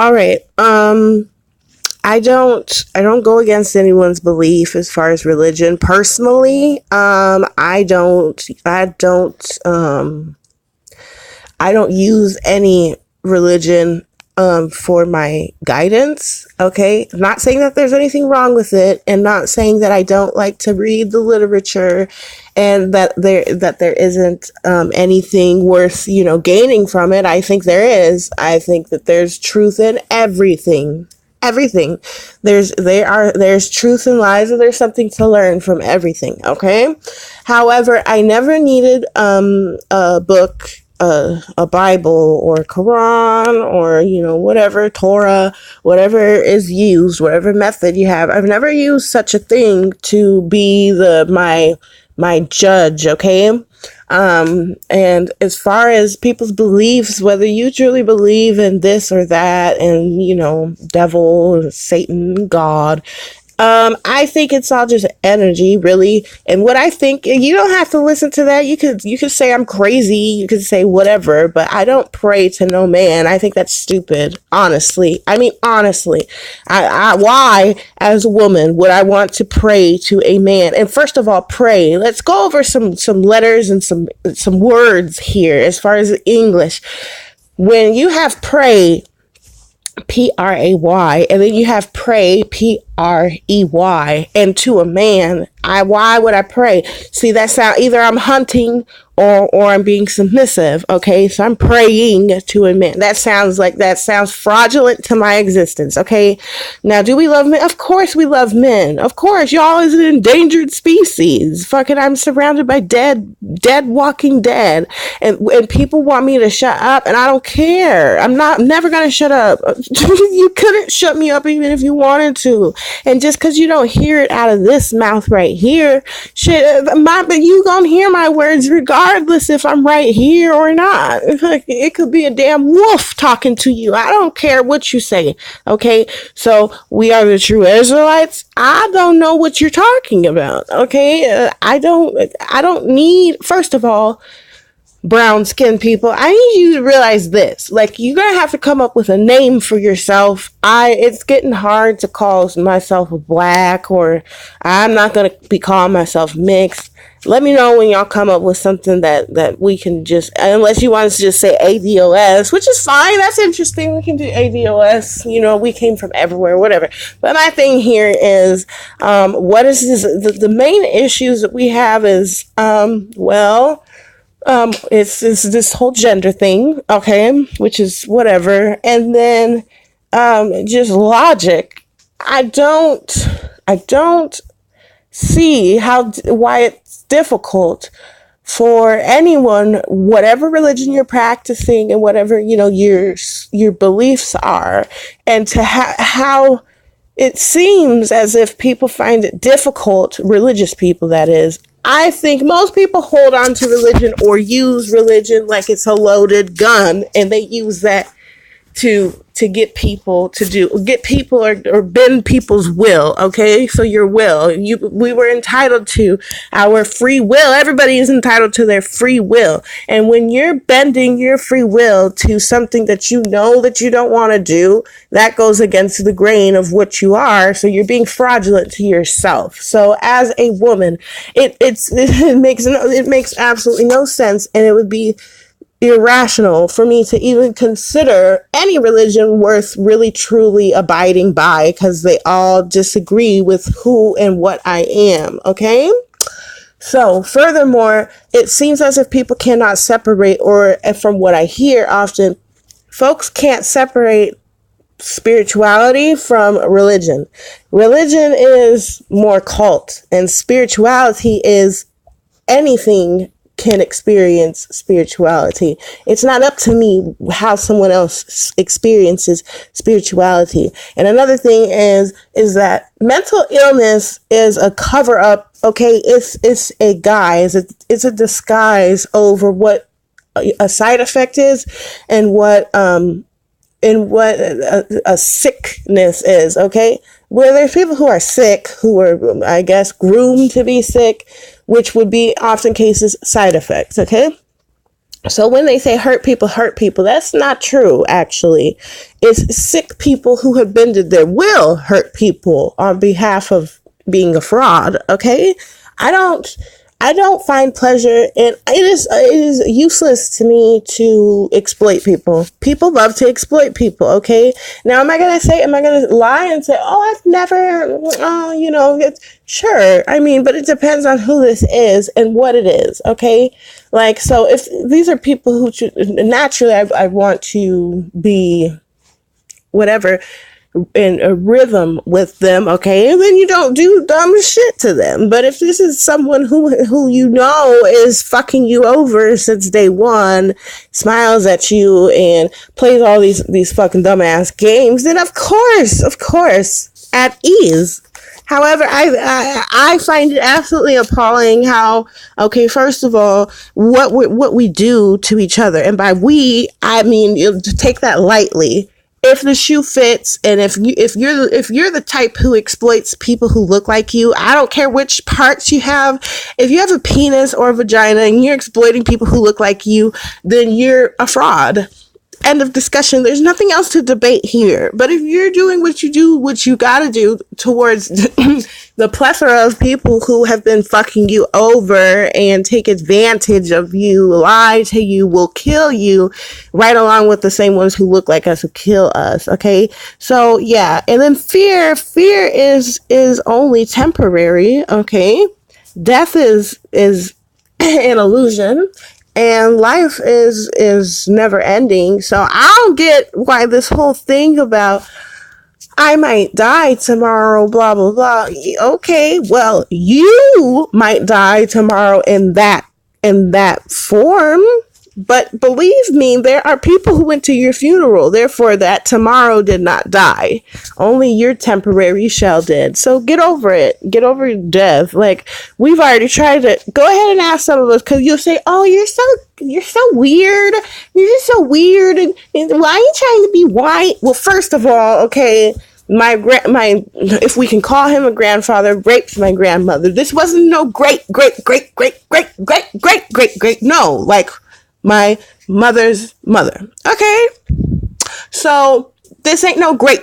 All right. I don't go against anyone's belief as far as religion. Personally, I don't use any religion for my guidance. Okay, not saying that there's anything wrong with it, and not saying that I don't like to read the literature, and that there isn't anything worth gaining from it. I think there is. I think that there's truth in everything. Everything. There's truth and lies, and there's something to learn from everything. Okay. However, I never needed a book, a Bible or Quran, or whatever, Torah, whatever is used, whatever method you have. I've never used such a thing to be my judge. Okay. And as far as people's beliefs, whether you truly believe in this or that, and devil, Satan, God, I think it's all just energy, really. And what I think, you don't have to listen to that. You could say I'm crazy. You could say whatever, but I don't pray to no man. I think that's stupid. Honestly. I mean, honestly, why, as a woman, would I want to pray to a man? And first of all, pray. Let's go over some letters and some words here as far as English. When you have pray, Pray, and then you have pray, Prey, and to a man, why would I pray? See, that sound, either I'm hunting or I'm being submissive. Okay, so I'm praying to a man. That sounds fraudulent to my existence. Okay, now do we love men? Of course we love men. Of course, y'all is an endangered species. Fucking, I'm surrounded by dead walking dead, and people want me to shut up, and I don't care. I'm never gonna shut up. You couldn't shut me up even if you wanted to. And just because you don't hear it out of this mouth right here, but you gonna hear my words regardless if I'm right here or not. It could be a damn wolf talking to you. I don't care what you say. Okay, so we are the true Israelites. I don't know what you're talking about. Okay, I don't need, first of all, brown skinned people. I need you to realize this. Like, you're gonna have to come up with a name for yourself. It's getting hard to call myself black, or I'm not gonna be calling myself mixed. Let me know when y'all come up with something that we can just, unless you want to just say ADOS, which is fine. That's interesting. We can do ADOS. We came from everywhere, whatever. But my thing here is, what is this? The main issues that we have is, it's this whole gender thing, okay, which is whatever, and then just logic. I don't see why it's difficult for anyone, whatever religion you're practicing and whatever your beliefs are, and to how it seems as if people find it difficult, religious people that is. I think most people hold on to religion or use religion like it's a loaded gun, and they use that to get people or bend people's will. Okay, so your will, we were entitled to our free will. Everybody is entitled to their free will, and when you're bending your free will to something that that you don't want to do, that goes against the grain of what you are. So you're being fraudulent to yourself. So as a woman, it makes absolutely no sense, and it would be irrational for me to even consider any religion worth really truly abiding by, because they all disagree with who and what I am. Okay, so furthermore, it seems as if people cannot separate, or from what I hear often, folks can't separate spirituality from religion. Religion is more cult, and spirituality is anything can experience spirituality. It's not up to me how someone else experiences spirituality. And another thing is that mental illness is a cover up. Okay, it's a guise. It's a disguise over what a side effect is, and what a sickness is. Okay, where there's people who are sick, who are, I guess, groomed to be sick, which would be often cases side effects. Okay, So when they say hurt people, that's not true, actually. It's sick people who have bended their will hurt people on behalf of being a fraud, okay? I don't I don't find pleasure in it is useless to me to exploit people. People love to exploit people, okay? Now am I gonna lie and say, oh, I've never sure. I mean, but it depends on who this is and what it is, okay? Like, so if these are people who naturally I want to be whatever in a rhythm with them, okay, and then you don't do dumb shit to them. But if this is someone who you know is fucking you over since day one, smiles at you and plays all these fucking dumbass games, then of course, at ease. However, I find it absolutely appalling how, okay, first of all, what we do to each other, and by we I mean, take that lightly. If the shoe fits, and if you're the type who exploits people who look like you, I don't care which parts you have. If you have a penis or a vagina and you're exploiting people who look like you, then you're a fraud. End of discussion. There's nothing else to debate here. But if you're doing what you gotta do towards the plethora of people who have been fucking you over and take advantage of you, lie to you, will kill you, right along with the same ones who look like us who kill us, okay? So yeah, and then fear is only temporary, okay? Death is an illusion, and life is never ending. So I don't get why this whole thing about I might die tomorrow, blah blah blah. Okay, well, you might die tomorrow in that form. But believe me, there are people who went to your funeral. Therefore, that tomorrow did not die. Only your temporary shell did. So get over it. Get over death. Like, we've already tried it. Go ahead and ask some of us, because you'll say, "Oh, you're so weird. You're just so weird. And why are you trying to be white?" Well, first of all, okay. My if we can call him a grandfather, raped my grandmother. This wasn't no great. No, like my mother's mother. Okay, so this ain't no great.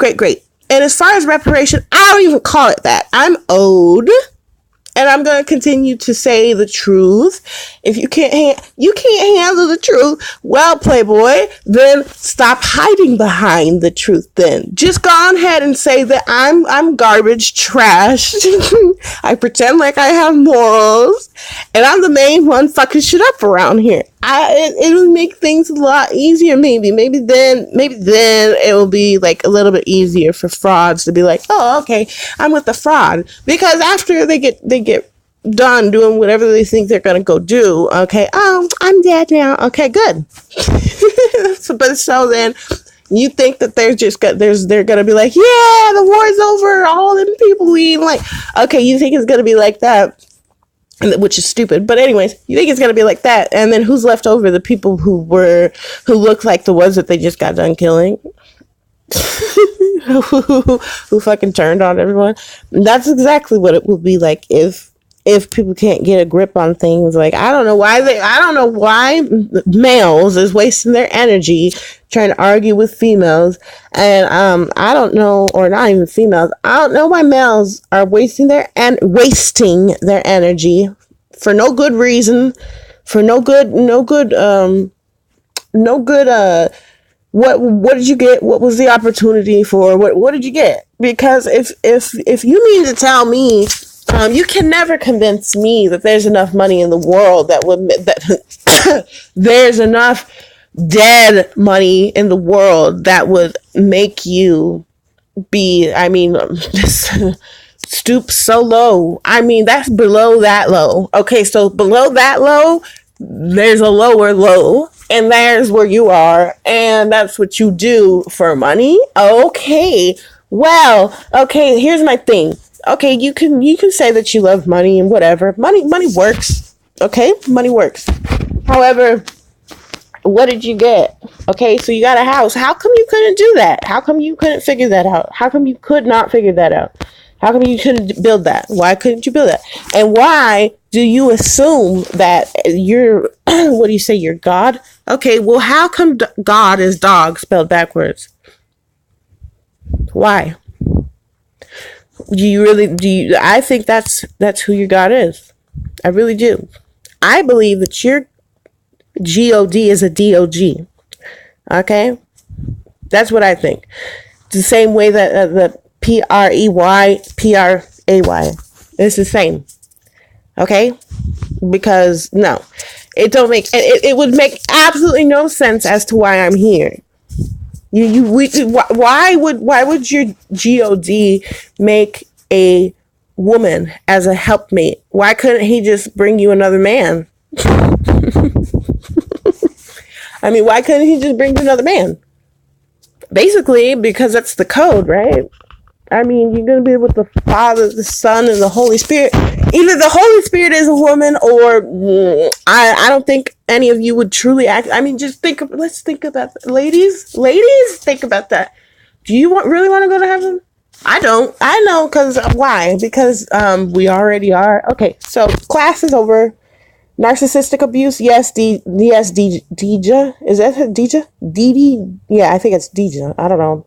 And as far as reparation, I don't even call it that. I'm owed. And I'm going to continue to say the truth. If you can't handle the truth, well, Playboy, then stop hiding behind the truth. Then just go on ahead and say that I'm garbage, trash. I pretend like I have morals, and I'm the main one fucking shit up around here. It would make things a lot easier. Maybe then it will be like a little bit easier for frauds to be like, oh, okay, I'm with the fraud, because after they get done doing whatever they think they're gonna go do, okay, oh, I'm dead now. Okay, good. So then you think that they're gonna be like, yeah, the war's over. All them people we like. Okay, you think it's gonna be like that? Which is stupid, but anyways, you think it's gonna be like that, and then who's left over? The people who look like the ones that they just got done killing, who fucking turned on everyone. That's exactly what it will be like if people can't get a grip on things. Like, I don't know why males is wasting their energy trying to argue with females, and I don't know, or not even females, I don't know why males are wasting their energy for no good reason, for no good what did you get? What was the opportunity for? What did you get? Because if you mean to tell me, you can never convince me that there's enough money in the world that there's enough dead money in the world that would make you be, I mean, stoop so low. I mean, that's below that low. Okay, so below that low, there's a lower low, and there's where you are, and that's what you do for money. Okay, well, okay, here's my thing. Okay, you can say that you love money and whatever. Money works. Okay, money works. However, what did you get? Okay, so you got a house. How come you couldn't do that? How come you couldn't figure that out? How come you could not figure that out? How come you couldn't build that? Why couldn't you build that? And why Do you assume that you're, what do you say, you're God? Okay, well, how come God is dog spelled backwards? Why? I think that's who your God is. I really do. I believe that your God is a dog. Okay, that's what I think. The same way that the PREY it's the same. Okay, because no, it would make absolutely no sense as to why I'm here. Why would your God make a woman as a helpmate? Why couldn't he just bring you another man? I mean, why couldn't he just bring you another man? Basically, because that's the code, right? I mean, you're going to be with the Father, the Son, and the Holy Spirit. Either the Holy Spirit is a woman, or I don't think any of you would truly act. I mean, let's think about that. Ladies, think about that. Do you really want to go to heaven? I don't. I know, because why? Because we already are. Okay, so class is over. Narcissistic abuse, yes. Deja, is that Deja? Dee? Yeah, I think it's Deja. I don't know.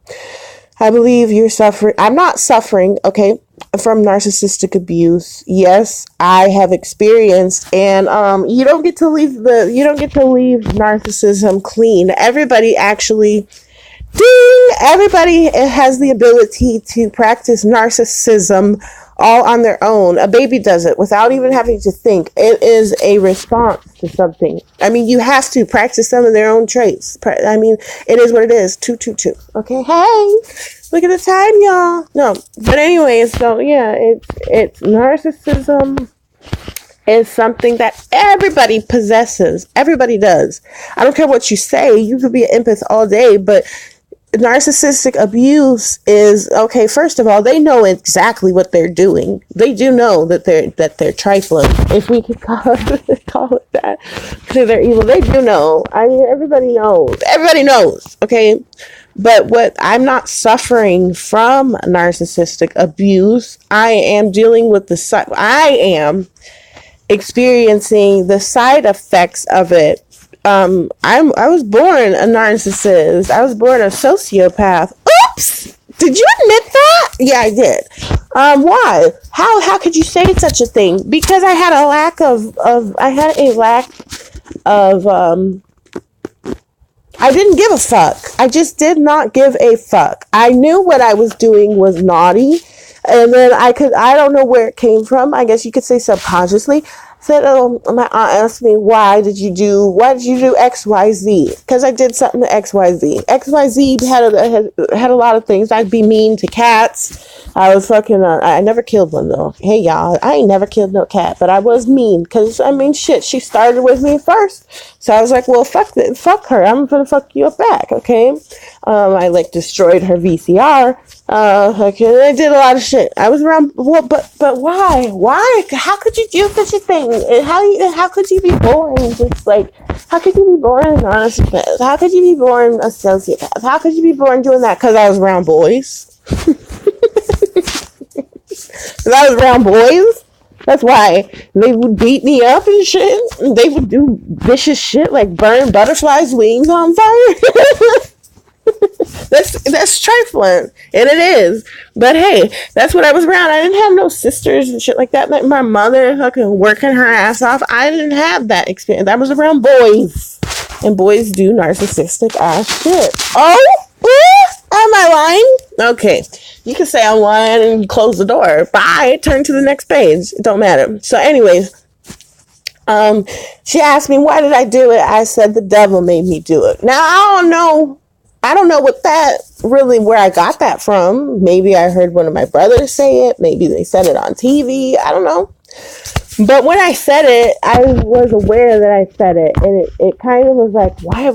I believe you're suffering. I'm not suffering, okay, from narcissistic abuse. Yes, I have experienced, and you don't get to leave narcissism clean. Everybody actually, everybody has the ability to practice narcissism all on their own. A baby does it without even having to think. It is a response to something. I mean, you have to practice some of their own traits. I mean, it is what it is. 222. Okay, hey, look at the time, y'all. No, but anyway, so yeah, it's narcissism is something that everybody possesses. Everybody does. I don't care what you say. You could be an empath all day, but narcissistic abuse is, okay, first of all, they know exactly what they're doing. They do know that they're trifling, if we could call it that, because they're evil. They do know. I mean, everybody knows, okay? But what, I'm not suffering from narcissistic abuse. I am dealing with I am experiencing the side effects of it. I was born a narcissist. I was born a sociopath. Oops! Did you admit that? Yeah, I did. Why? How could you say such a thing? Because I had a lack of I didn't give a fuck. I just did not give a fuck. I knew what I was doing was naughty, and then I don't know where it came from. I guess you could say subconsciously. Said, my aunt asked me, why did you do XYZ? Because I did something to XYZ. XYZ had a lot of things. I'd be mean to cats. I was fucking, I never killed one though. Hey y'all, I ain't never killed no cat, but I was mean. Because, I mean, shit, she started with me first. So I was like, well, fuck her. I'm gonna fuck you up back, okay? I destroyed her VCR. Okay, I did a lot of shit. I was around, well, but why? Why? How could you do such a thing? How could you be born just how could you be born an honest sociopath? How could you be born a sociopath? How could you be born doing that? Because I was around boys. Because I was around boys. That's why they would beat me up and shit. They would do vicious shit like burn butterflies' wings on fire. That's trifling, and it is. But hey, that's what I was around. I didn't have no sisters and shit like that. Like my mother fucking working her ass off. I didn't have that experience. I was around boys, and boys do narcissistic ass shit. Oh, am I lying? Okay, you can say I'm lying and close the door. Bye. Turn to the next page. It don't matter. So, anyways. She asked me, why did I do it? I said, the devil made me do it. Now, I don't know where I got that from. Maybe I heard one of my brothers say it. Maybe they said it on TV. I don't know. But when I said it, I was aware that I said it. And it kind of was like, why? I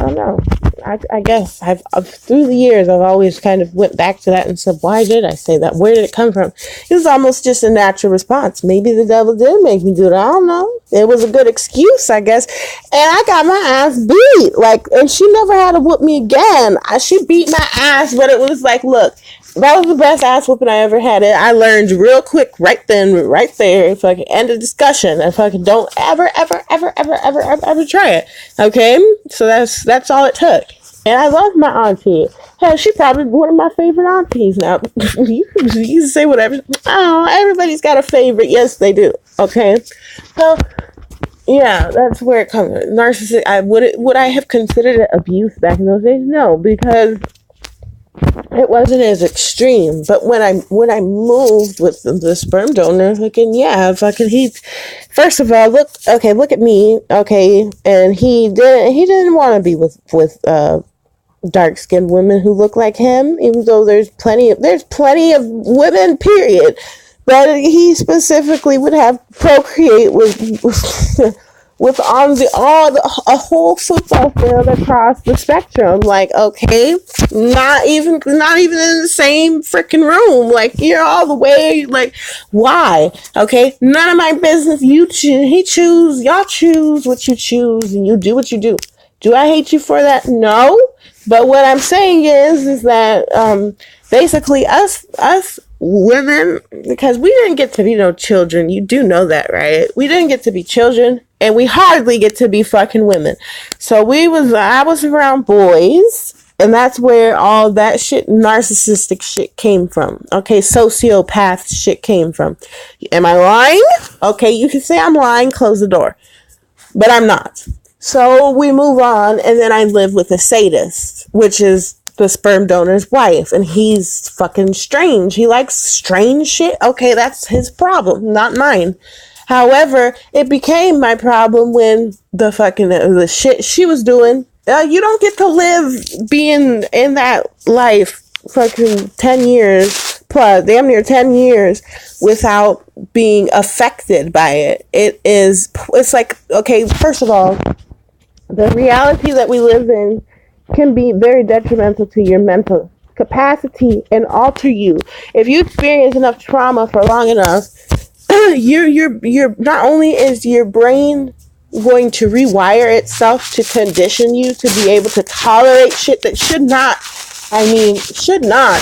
don't know. I guess through the years, I've always kind of went back to that and said, why did I say that? Where did it come from? It was almost just a natural response. Maybe the devil did make me do it. I don't know. It was a good excuse, I guess. And I got my ass beat. And she never had to whoop me again. She beat my ass, but it was like, look, That was the best ass whooping I ever had. I learned real quick right then, right there. Fucking end of discussion. I fucking don't ever try it. Okay, so that's all it took. And I love my auntie. Hell, she probably one of my favorite aunties now. you can say whatever. Oh, everybody's got a favorite. Yes, they do. Okay, so yeah, that's where it comes. Narcissistic. Would I have considered it abuse back in those days? No, because it wasn't as extreme. But when I moved with the sperm donor, fucking he. First of all, look at me, okay, and he didn't want to be with dark skinned women who look like him, even though there's plenty of women, period. But he specifically would have procreate with with a whole football field across the spectrum. Like, okay, not even in the same freaking room. Like, you're all the way. Like, why? Okay, none of my business. You choose. He choose. Y'all choose what you choose, and you do what you do. Do I hate you for that? No. But what I'm saying is that basically us women, because we didn't get to be no children. You do know that, right? We didn't get to be children, and we hardly get to be fucking women. So I was around boys, and that's where all that shit, narcissistic shit came from. Okay, sociopath shit came from. Am I lying? Okay, you can say I'm lying, close the door. But I'm not. So we move on, and then I live with a sadist, which is the sperm donor's wife, and he's fucking strange. He likes strange shit. Okay, that's his problem, not mine. However, it became my problem when the shit she was doing. You don't get to live being in that life fucking 10 years plus, damn near 10 years without being affected by it. It's like, okay, first of all, the reality that we live in can be very detrimental to your mental capacity and alter you. If you experience enough trauma for long enough, you're not only is your brain going to rewire itself to condition you to be able to tolerate shit that should not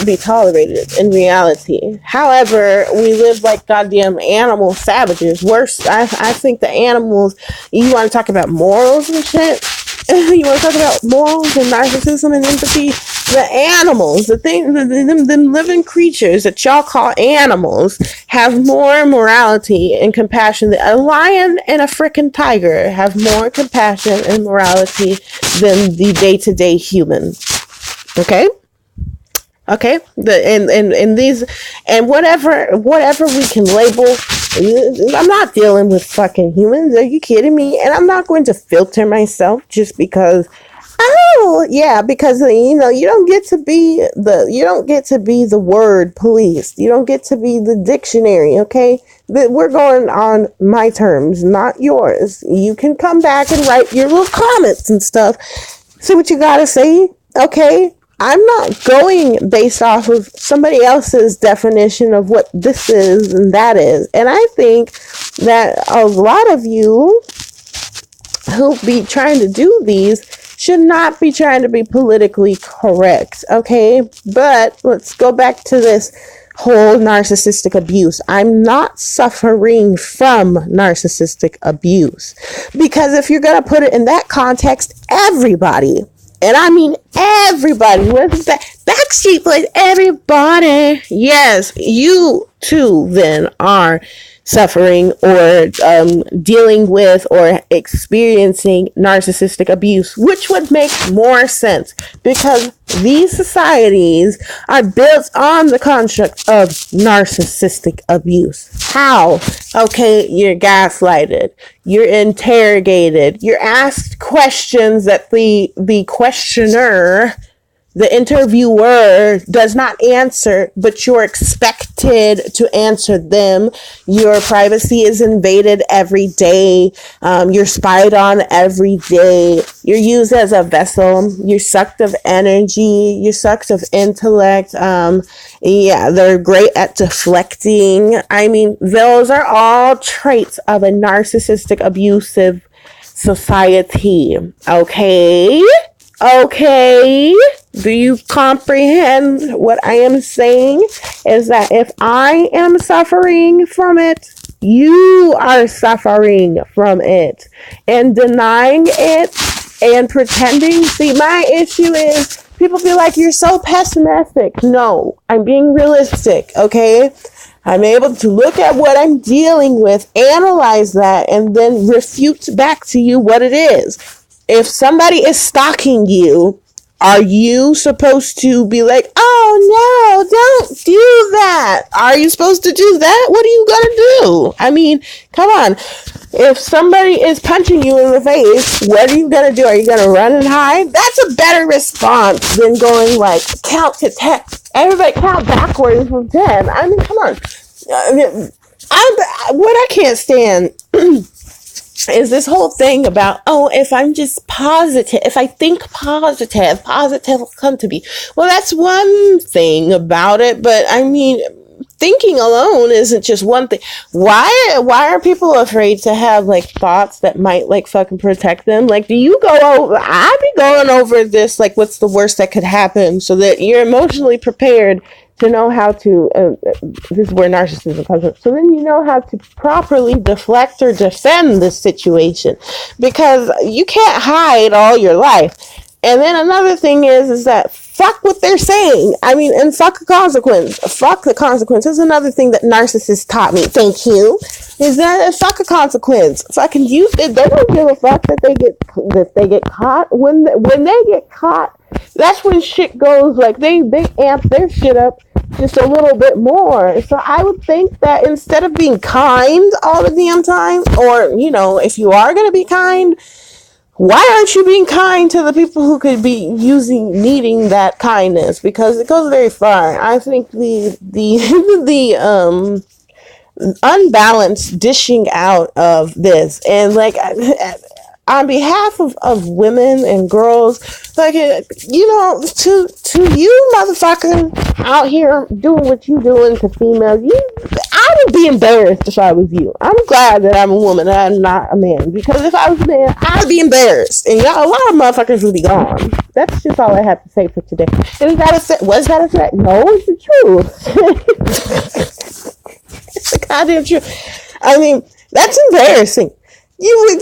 be tolerated in reality. However, we live like goddamn animal savages. Worse, I think the animals, you want to talk about morals and shit? You want to talk about morals and narcissism and empathy? The animals, them living creatures that y'all call animals, have more morality and compassion. A lion and a freaking tiger have more compassion and morality than the day-to-day human. Okay? Okay, whatever we can label. I'm not dealing with fucking humans. Are you kidding me? And I'm not going to filter myself just because. Oh yeah, because you don't get to be the word police. You don't get to be the dictionary. Okay, we're going on my terms, not yours. You can come back and write your little comments and stuff. See what you gotta say. Okay. I'm not going based off of somebody else's definition of what this is and that is. And I think that a lot of you who be trying to do these should not be trying to be politically correct. Okay. But let's go back to this whole narcissistic abuse. I'm not suffering from narcissistic abuse, because if you're going to put it in that context, everybody, and I mean everybody, with that Backstreet Boys, everybody, yes, you too then are suffering or dealing with or experiencing narcissistic abuse, which would make more sense because these societies are built on the construct of narcissistic abuse. How? Okay, you're gaslighted, you're interrogated, you're asked questions that the questioner, the interviewer, does not answer, but you're expected to answer them. Your privacy is invaded every day. You're spied on every day. You're used as a vessel. You're sucked of energy. You're sucked of intellect. They're great at deflecting. I mean, those are all traits of a narcissistic, abusive society. Okay? Okay. Do you comprehend what I am saying? Is that if I am suffering from it, you are suffering from it. And denying it and pretending. See, my issue is people feel like you're so pessimistic. No, I'm being realistic, okay? I'm able to look at what I'm dealing with, analyze that, and then refute back to you what it is. If somebody is stalking you, are you supposed to be like, oh no, don't do that? Are you supposed to do that? What are you gonna do? I mean, come on. If somebody is punching you in the face, what are you gonna do? Are you gonna run and hide? That's a better response than going like, count to 10. Everybody count backwards from 10. I mean, come on. What I can't stand is this whole thing about, oh, if I'm just positive, if I think positive will come to me. Well, that's one thing about it, but I mean, thinking alone isn't just one thing. Why are people afraid to have like thoughts that might like fucking protect them? Like, do you go over, I'd be going over this, like, what's the worst that could happen so that you're emotionally prepared to know how to, this is where narcissism comes from. So then you know how to properly deflect or defend this situation, because you can't hide all your life. And then another thing is that fuck what they're saying. I mean, and fuck the consequence. Fuck the consequence. That's another thing that narcissists taught me. Thank you. Is that fuck a consequence. Fucking you. They don't give a fuck that they get caught. When they get caught, that's when shit goes like they amp their shit up just a little bit more. So I would think that instead of being kind all the damn time, or you know, if you are gonna be kind, why aren't you being kind to the people who could be needing that kindness? Because it goes very far. I think the unbalanced dishing out of this, and like on behalf of women and girls, like, you know, to you motherfucker out here doing what you doing to females, I would be embarrassed if I was you. I'm glad that I'm a woman and I'm not a man, because if I was a man, I'd be embarrassed, and y'all, a lot of motherfuckers would be gone. That's just all I have to say for today. Is that a threat? Was that a threat? No, it's the truth. It's the goddamn truth. I mean, that's embarrassing. You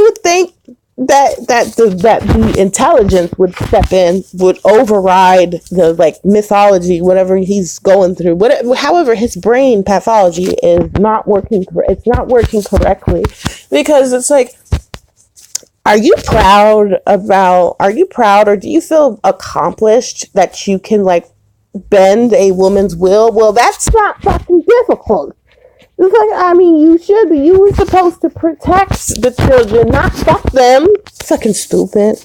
would think that the intelligence would step in, would override the like mythology, whatever he's going through. However, his brain pathology is not working. It's not working correctly, because it's like, are you proud, or do you feel accomplished that you can like bend a woman's will? Well, that's not fucking difficult. It's like, I mean, you were supposed to protect the children, not fuck them. Fucking stupid.